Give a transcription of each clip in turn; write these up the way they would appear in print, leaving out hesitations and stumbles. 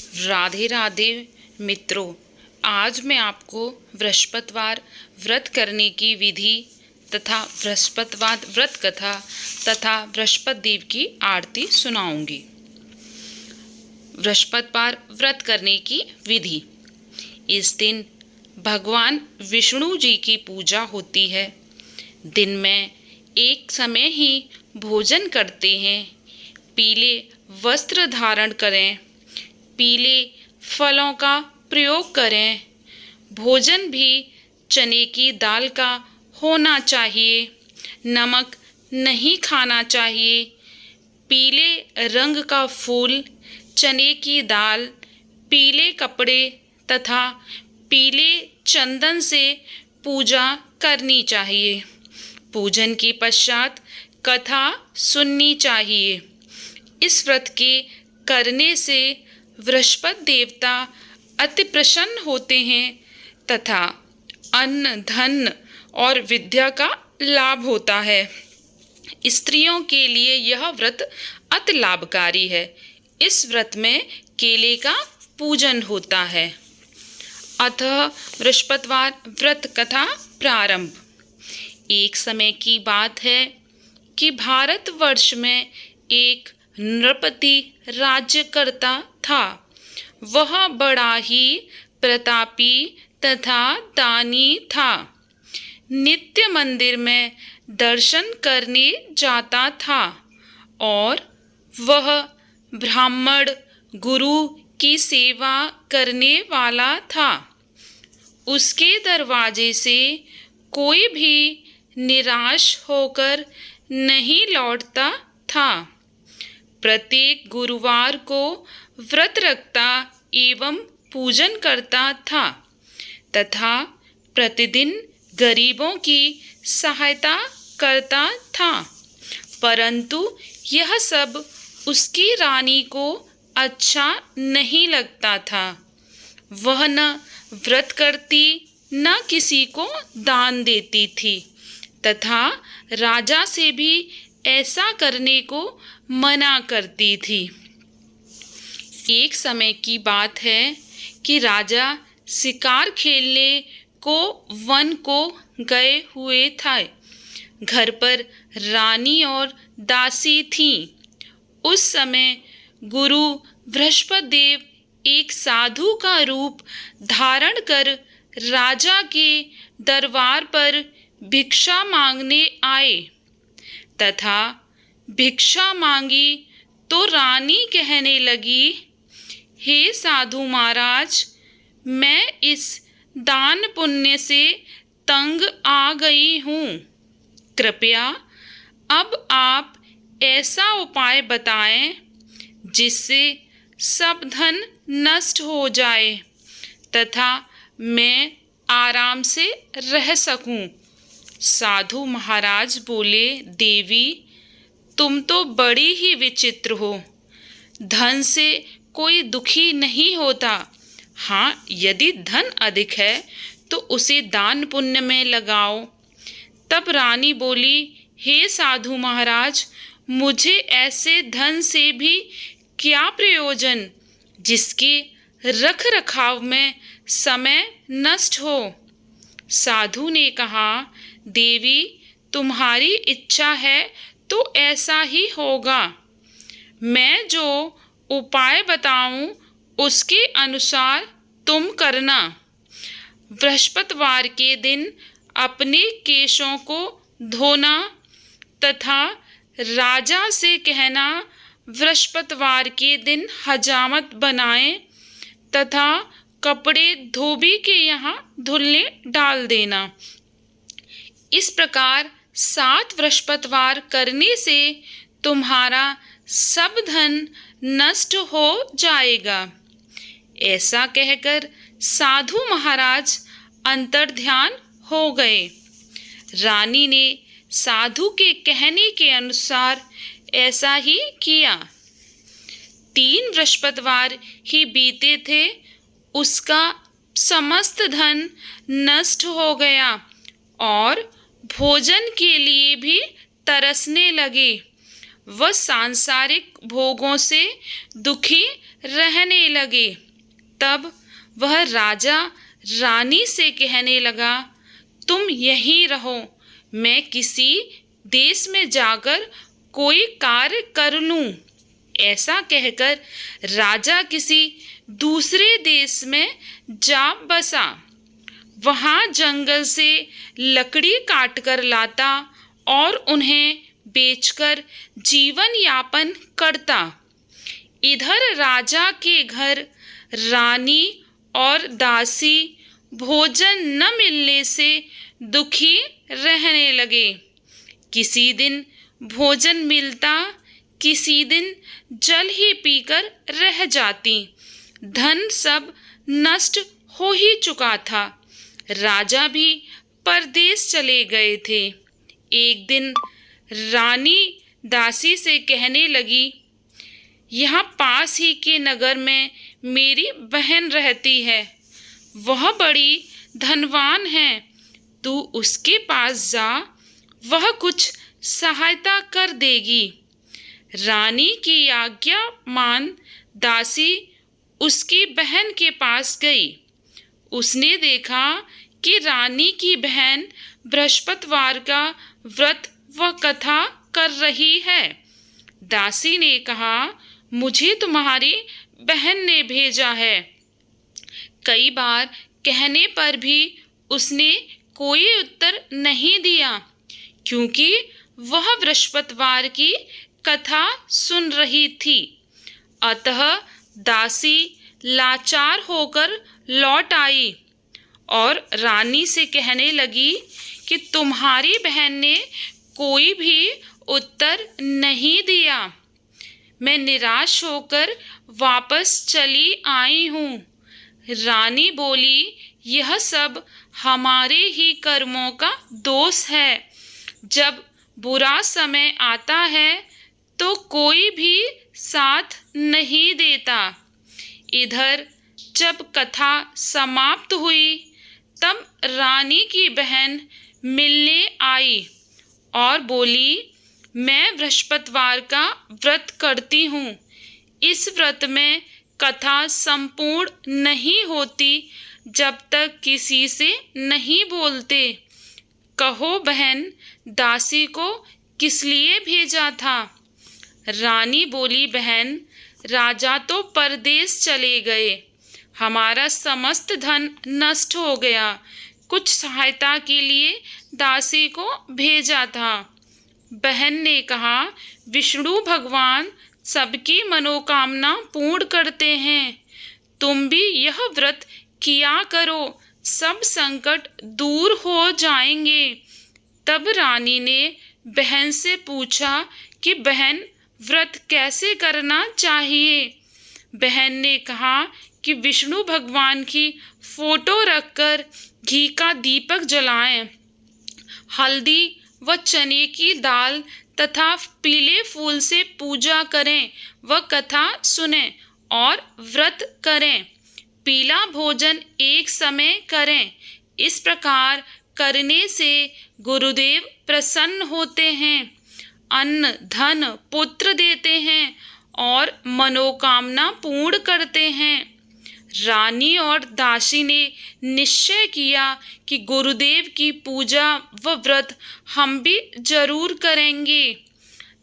राधे राधे मित्रों, आज मैं आपको बृहस्पतिवार व्रत करने की विधि तथा बृहस्पतिवार व्रत कथा तथा बृहस्पति देव की आरती सुनाऊंगी। बृहस्पतिवार व्रत करने की विधि। इस दिन भगवान विष्णु जी की पूजा होती है। दिन में एक समय ही भोजन करते हैं। पीले वस्त्र धारण करें। पीले फलों का प्रयोग करें। भोजन भी चने की दाल का होना चाहिए। नमक नहीं खाना चाहिए। पीले रंग का फूल, चने की दाल, पीले कपड़े तथा पीले चंदन से पूजा करनी चाहिए। पूजन के पश्चात कथा सुननी चाहिए। इस व्रत के करने से बृहस्पति देवता अति प्रसन्न होते हैं तथा अन्न, धन और विद्या का लाभ होता है। स्त्रियों के लिए यह व्रत अति लाभकारी है। इस व्रत में केले का पूजन होता है। अतः बृहस्पतिवार व्रत कथा प्रारंभ। एक समय की बात है कि भारतवर्ष में एक नृपति राज्य करता था। वह बड़ा ही प्रतापी तथा दानी था। नित्य मंदिर में दर्शन करने जाता था और वह ब्राह्मण गुरु की सेवा करने वाला था। उसके दरवाजे से कोई भी निराश होकर नहीं लौटता था। प्रत्येक गुरुवार को व्रत रखता एवं पूजन करता था तथा प्रतिदिन गरीबों की सहायता करता था। परंतु यह सब उसकी रानी को अच्छा नहीं लगता था। वह न व्रत करती न किसी को दान देती थी तथा राजा से भी ऐसा करने को मना करती थी। एक समय की बात है कि राजा शिकार खेलने को वन को गए हुए थे। घर पर रानी और दासी थीं। उस समय गुरु बृहस्पति देव एक साधु का रूप धारण कर राजा के दरबार पर भिक्षा मांगने आए तथा भिक्षा मांगी तो रानी कहने लगी, हे साधु महाराज, मैं इस दान पुण्य से तंग आ गई हूँ। कृपया अब आप ऐसा उपाय बताएं जिससे सब धन नष्ट हो जाए तथा मैं आराम से रह सकूं। साधु महाराज बोले, देवी, तुम तो बड़ी ही विचित्र हो। धन से कोई दुखी नहीं होता। हाँ, यदि धन अधिक है तो उसे दान पुण्य में लगाओ। तब रानी बोली, हे साधु महाराज, मुझे ऐसे धन से भी क्या प्रयोजन जिसके रख रखाव में समय नष्ट हो। साधु ने कहा, देवी, तुम्हारी इच्छा है तो ऐसा ही होगा। मैं जो उपाय बताऊं उसके अनुसार तुम करना। बृहस्पतिवार के दिन अपने केशों को धोना तथा राजा से कहना बृहस्पतिवार के दिन हजामत बनाएं तथा कपड़े धोबी के यहाँ धुलने डाल देना। इस प्रकार 7 बृहस्पतिवार करने से तुम्हारा सब धन नष्ट हो जाएगा। ऐसा कहकर साधु महाराज अंतर्ध्यान हो गए। रानी ने साधु के कहने के अनुसार ऐसा ही किया। 3 बृहस्पतिवार ही बीते थे, उसका समस्त धन नष्ट हो गया और भोजन के लिए भी तरसने लगे। वह सांसारिक भोगों से दुखी रहने लगे। तब वह राजा रानी से कहने लगा, तुम यहीं रहो, मैं किसी देश में जाकर कोई कार्य कर लूं। ऐसा कहकर राजा किसी दूसरे देश में जा बसा। वहाँ जंगल से लकड़ी काटकर लाता और उन्हें बेचकर जीवन यापन करता। इधर राजा के घर रानी और दासी भोजन न मिलने से दुखी रहने लगे। किसी दिन भोजन मिलता, किसी दिन जल ही पीकर रह जाती। धन सब नष्ट हो ही चुका था। राजा भी परदेश चले गए थे। एक दिन रानी दासी से कहने लगी, यहाँ पास ही के नगर में मेरी बहन रहती है, वह बड़ी धनवान है, तू उसके पास जा, वह कुछ सहायता कर देगी। रानी की आज्ञा मान दासी उसकी बहन के पास गई। उसने देखा कि रानी की बहन बृहस्पतिवार का व्रत व कथा कर रही है। दासी ने कहा, मुझे तुम्हारी बहन ने भेजा है। कई बार कहने पर भी उसने कोई उत्तर नहीं दिया, क्योंकि वह बृहस्पतिवार की कथा सुन रही थी। अतः दासी लाचार होकर लौट आई और रानी से कहने लगी कि तुम्हारी बहन ने कोई भी उत्तर नहीं दिया। मैं निराश होकर वापस चली आई हूँ। रानी बोली, यह सब हमारे ही कर्मों का दोष है। जब बुरा समय आता है तो कोई भी साथ नहीं देता। इधर जब कथा समाप्त हुई तब रानी की बहन मिलने आई और बोली, मैं बृहस्पतिवार का व्रत करती हूँ। इस व्रत में कथा संपूर्ण नहीं होती जब तक किसी से नहीं बोलते। कहो बहन, दासी को किस लिए भेजा था? रानी बोली, बहन, राजा तो परदेश चले गए, हमारा समस्त धन नष्ट हो गया। कुछ सहायता के लिए दासी को भेजा था। बहन ने कहा, विष्णु भगवान सबकी मनोकामना पूर्ण करते हैं, तुम भी यह व्रत किया करो, सब संकट दूर हो जाएंगे। तब रानी ने बहन से पूछा कि बहन, व्रत कैसे करना चाहिए? बहन ने कहा कि विष्णु भगवान की फोटो रखकर घी का दीपक जलाएं, हल्दी व चने की दाल तथा पीले फूल से पूजा करें व कथा सुनें और व्रत करें। पीला भोजन एक समय करें। इस प्रकार करने से गुरुदेव प्रसन्न होते हैं, अन्न धन पुत्र देते हैं और मनोकामना पूर्ण करते हैं। रानी और दासी ने निश्चय किया कि गुरुदेव की पूजा व व्रत हम भी जरूर करेंगे।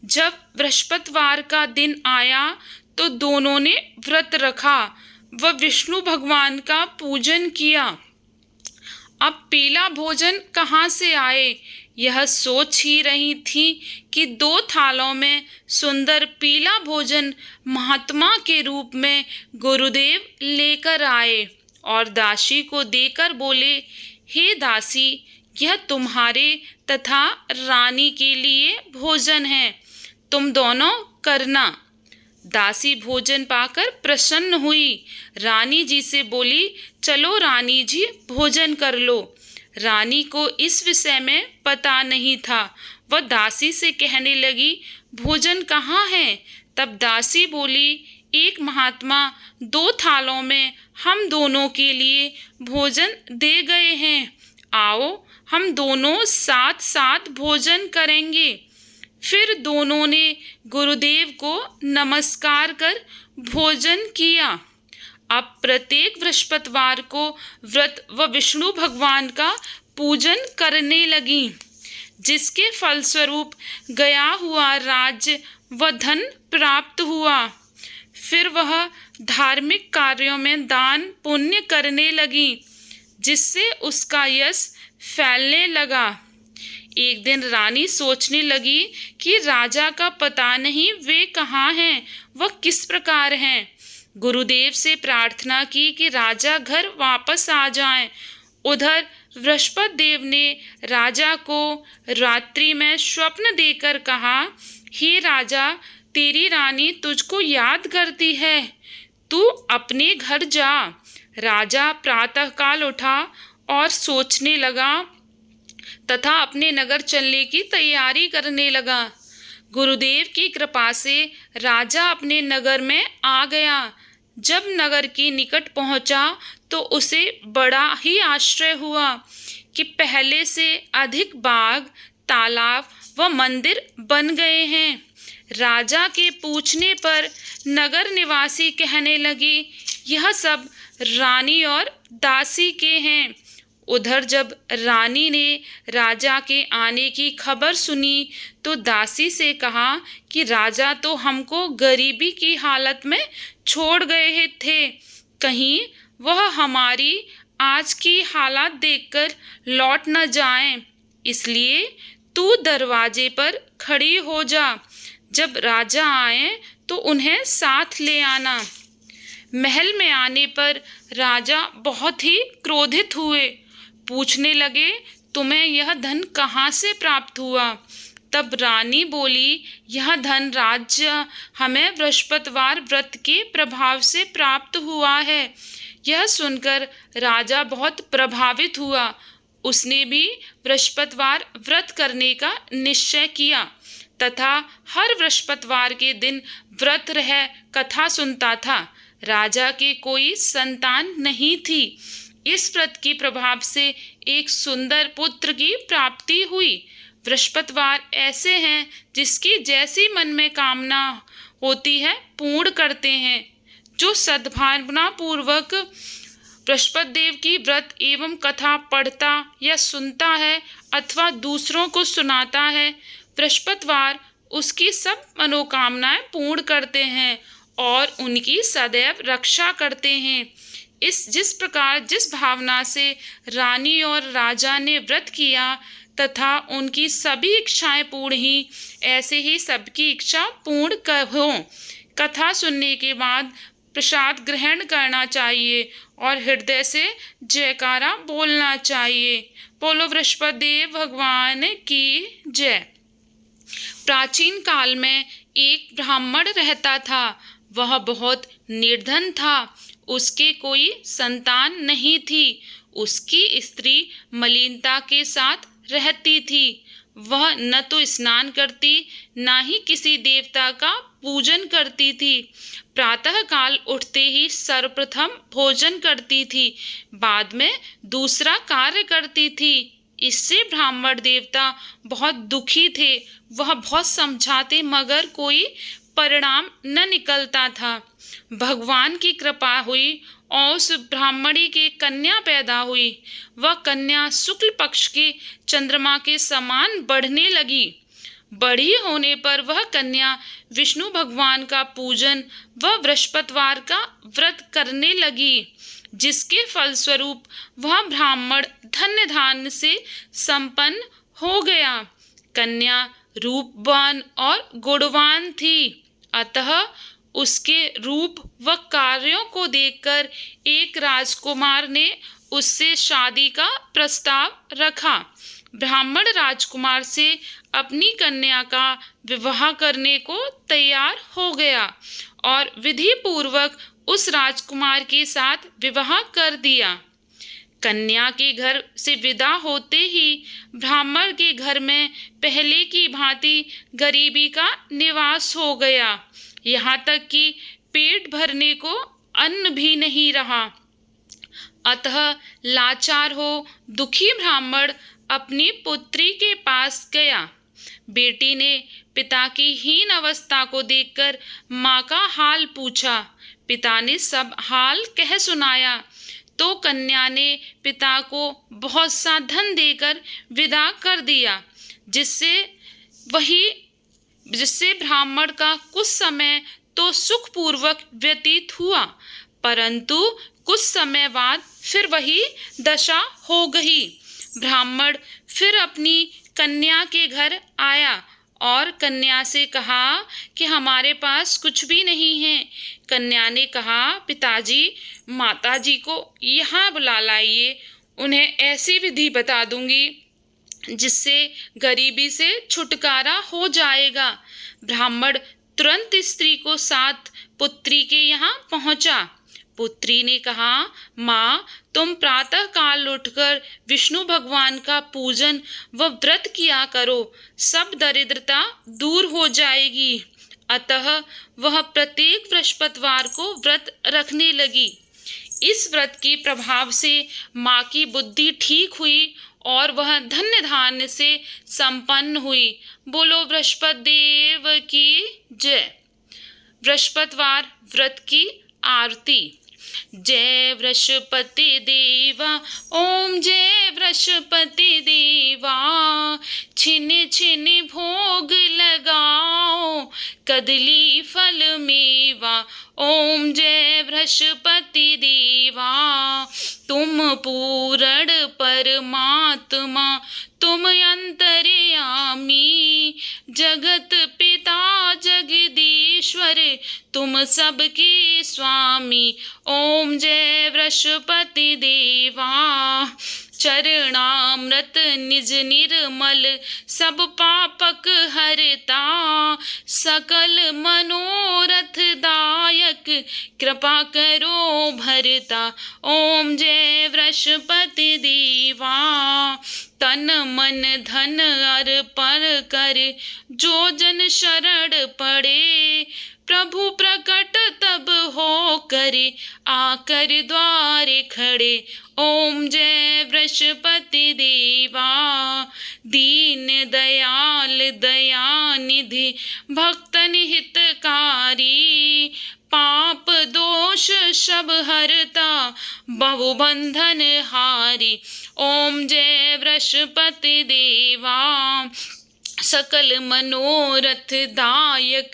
जब बृहस्पतिवार का दिन आया तो दोनों ने व्रत रखा व विष्णु भगवान का पूजन किया। अब पीला भोजन कहाँ से आए, यह सोच ही रही थी कि 2 थालों में सुंदर पीला भोजन महात्मा के रूप में गुरुदेव लेकर आए और दासी को देकर बोले, हे दासी, यह तुम्हारे तथा रानी के लिए भोजन है, तुम दोनों करना। दासी भोजन पाकर प्रसन्न हुई। रानी जी से बोली, चलो रानी जी, भोजन कर लो। रानी को इस विषय में पता नहीं था। वह दासी से कहने लगी, भोजन कहाँ है? तब दासी बोली, एक महात्मा 2 थालों में हम दोनों के लिए भोजन दे गए हैं, आओ हम दोनों साथ साथ भोजन करेंगे। फिर दोनों ने गुरुदेव को नमस्कार कर भोजन किया। अब प्रत्येक बृहस्पतिवार को व्रत व विष्णु भगवान का पूजन करने लगी, जिसके फलस्वरूप गया हुआ राज्य व धन प्राप्त हुआ। फिर वह धार्मिक कार्यों में दान पुण्य करने लगी, जिससे उसका यश फैलने लगा। एक दिन रानी सोचने लगी कि राजा का पता नहीं वे कहाँ हैं, वह किस प्रकार हैं। गुरुदेव से प्रार्थना की कि राजा घर वापस आ जाएं। उधर बृहस्पति देव ने राजा को रात्रि में स्वप्न देकर कहा, हे राजा, तेरी रानी तुझको याद करती है, तू अपने घर जा। राजा प्रातःकाल उठा और सोचने लगा तथा अपने नगर चलने की तैयारी करने लगा। गुरुदेव की कृपा से राजा अपने नगर में आ गया। जब नगर के निकट पहुंचा तो उसे बड़ा ही आश्चर्य हुआ कि पहले से अधिक बाग, तालाब व मंदिर बन गए हैं। राजा के पूछने पर नगर निवासी कहने लगे, यह सब रानी और दासी के हैं। उधर जब रानी ने राजा के आने की खबर सुनी तो दासी से कहा कि राजा तो हमको गरीबी की हालत में छोड़ गए थे, कहीं वह हमारी आज की हालत देखकर लौट न जाएं, इसलिए तू दरवाजे पर खड़ी हो जा। जब राजा आए तो उन्हें साथ ले आना। महल में आने पर राजा बहुत ही क्रोधित हुए, पूछने लगे, तुम्हें यह धन कहाँ से प्राप्त हुआ? तब रानी बोली, यह धन राज्य हमें बृहस्पतिवार व्रत के प्रभाव से प्राप्त हुआ है। यह सुनकर राजा बहुत प्रभावित हुआ। उसने भी बृहस्पतिवार व्रत करने का निश्चय किया तथा हर बृहस्पतिवार के दिन व्रत रह कथा सुनता था। राजा के कोई संतान नहीं थी। इस व्रत के प्रभाव से एक सुंदर पुत्र की प्राप्ति हुई। बृहस्पतिवार ऐसे हैं जिसकी जैसी मन में कामना होती है पूर्ण करते हैं। जो सद्भावना पूर्वक बृहस्पति देव की व्रत एवं कथा पढ़ता या सुनता है अथवा दूसरों को सुनाता है, बृहस्पतिवार उसकी सब मनोकामनाएं पूर्ण करते हैं और उनकी सदैव रक्षा करते हैं। जिस प्रकार जिस भावना से रानी और राजा ने व्रत किया तथा उनकी सभी इच्छाएं पूर्ण ही, ऐसे ही सबकी इच्छा पूर्ण हो। कथा सुनने के बाद प्रसाद ग्रहण करना चाहिए और हृदय से जयकारा बोलना चाहिए। बोलो बृहस्पति देव भगवान की जय। प्राचीन काल में एक ब्राह्मण रहता था। वह बहुत निर्धन था। उसके कोई संतान नहीं थी। उसकी स्त्री मलिनता के साथ रहती थी। वह न तो स्नान करती न ही किसी देवता का पूजन करती थी। प्रातः काल उठते ही सर्वप्रथम भोजन करती थी, बाद में दूसरा कार्य करती थी। इससे ब्राह्मण देवता बहुत दुखी थे। वह बहुत समझाते मगर कोई परिणाम न निकलता था। भगवान की कृपा हुई और उस ब्राह्मणी के कन्या पैदा हुई। वह कन्या शुक्ल पक्ष के चंद्रमा के समान बढ़ने लगी। बड़ी होने पर वह कन्या विष्णु भगवान का पूजन व बृहस्पतिवार का व्रत करने लगी, जिसके फलस्वरूप वह ब्राह्मण धन्य धान्य से संपन्न हो गया। कन्या रूपवान और गुणवान थी, अतः उसके रूप व कार्यों को देखकर एक राजकुमार ने उससे शादी का प्रस्ताव रखा। ब्राह्मण राजकुमार से अपनी कन्या का विवाह करने को तैयार हो गया और विधि पूर्वक उस राजकुमार के साथ विवाह कर दिया। कन्या के घर से विदा होते ही ब्राह्मण के घर में पहले की भांति गरीबी का निवास हो गया। यहाँ तक कि पेट भरने को अन्न भी नहीं रहा। अतः लाचार हो दुखी ब्राह्मण अपनी पुत्री के पास गया। बेटी ने पिता की हीन अवस्था को देखकर माँ का हाल पूछा। पिता ने सब हाल कह सुनाया तो कन्या ने पिता को बहुत सा धन देकर विदा कर दिया, जिससे ब्राह्मण का कुछ समय तो सुखपूर्वक व्यतीत हुआ, परंतु कुछ समय बाद फिर वही दशा हो गई। ब्राह्मण फिर अपनी कन्या के घर आया और कन्या से कहा कि हमारे पास कुछ भी नहीं है। कन्या ने कहा, पिताजी, माताजी को यहाँ बुला लाइए, उन्हें ऐसी विधि बता दूंगी जिससे गरीबी से छुटकारा हो जाएगा। ब्राह्मण तुरंत स्त्री को साथ पुत्री के यहाँ पहुँचा। पुत्री ने कहा, माँ, तुम प्रातः काल उठकर विष्णु भगवान का पूजन व व्रत किया करो, सब दरिद्रता दूर हो जाएगी। अतः वह प्रत्येक बृहस्पतिवार को व्रत रखने लगी। इस व्रत के प्रभाव से माँ की बुद्धि ठीक हुई और वह धन्य धान्य से संपन्न हुई। बोलो बृहस्पति देव की जय। बृहस्पतिवार व्रत की आरती। जय बृहस्पति देवा, ओम जय बृहस्पति देवा, छिन छिन भोग लगाओ, कदली फल मेवा, ओम जय बृहस्पति देवा। तुम पूरण परमात्मा, तुम अंतर्यामी, जगत पिता जगदीश्वर, तुम सबके स्वामी, ओम जय बृहस्पति देवा। चरणामृत निज निर्मल, सब पापक हरता, सकल मनोरथ दायक, कृपा करो भरता, ओम जय बृहस्पति देवा। तन मन धन अर्पण कर, जो जन शरण पड़े, प्रभु प्रकट तब हो करे, आकर द्वारे खड़े, ओम जय बृहस्पति देवा। दीन दयाल दयानिधि, भक्तन हितकारी, पाप दोष सब हरता, बहु बंधन हारी, ओम जय बृहस्पति देवा। सकल मनोरथ दायक,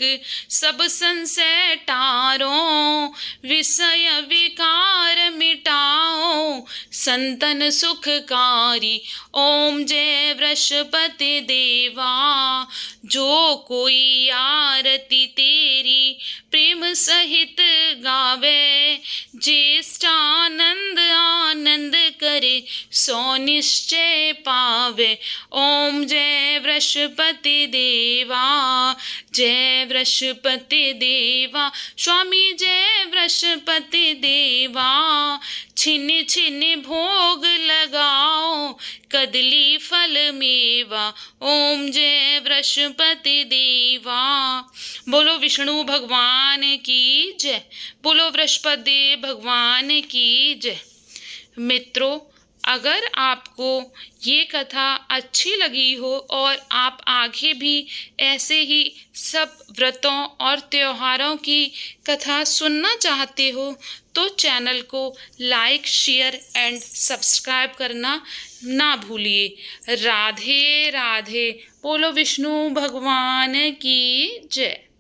सब संशय टारो, विषय विकार मिटाओ, संतन सुखकारी, ओम जय बृहस्पति देवा। जो कोई आरती तेरी प्रेम सहित गावे, ज्येष्ठ आनंद आनंद करे, सो निश्चय पावे, ओम जय बृहस्पति देवा। जय बृहस्पति देवा, स्वामी जय बृहस्पति देवा। छिन छिन भोग लगाओ, कदली फल मेवा, ओम जय बृहस्पति देवा। बोलो विष्णु भगवान की जय, बोलो बृहस्पति भगवान की जय। मित्रों, अगर आपको ये कथा अच्छी लगी हो और आप आगे भी ऐसे ही सब व्रतों और त्योहारों की कथा सुनना चाहते हो तो चैनल को लाइक, शेयर एंड सब्सक्राइब करना ना भूलिए। राधे राधे। बोलो विष्णु भगवान की जय।